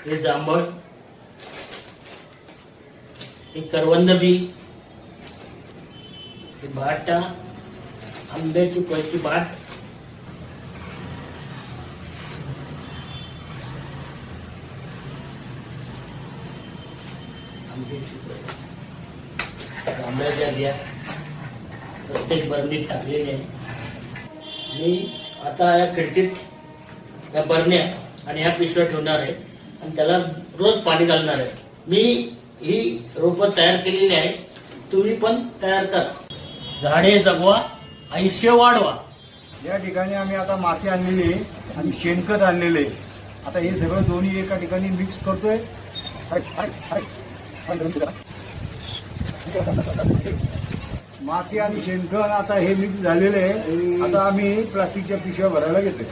हे जांभळ, हे करवंद बी, हे भाटा, आंब्याची फळची बाट, आंब्याच्या बिया प्रत्येक बरणीत टाकलेले आहे. मी आता या खिडकीत या बरण्या आणि या पिशव्या ठेवणार आहे आणि त्याला रोज पाणी घालणार आहे. मी ही रोपं तयार केलेली आहे, तुम्ही पण तयार करा. झाडे जगवा, आयुष्य वाढवा. या ठिकाणी आम्ही आता माती आणलेली आहे आणि शेणखत आणलेलं आहे. आता हे सगळं दोन्ही एका ठिकाणी मिक्स करतोय. माती आणि शेणखत आता हे मिक्स झालेलं आहे. आता आम्ही प्लास्टिकच्या पिशव्या भरायला घेतोय.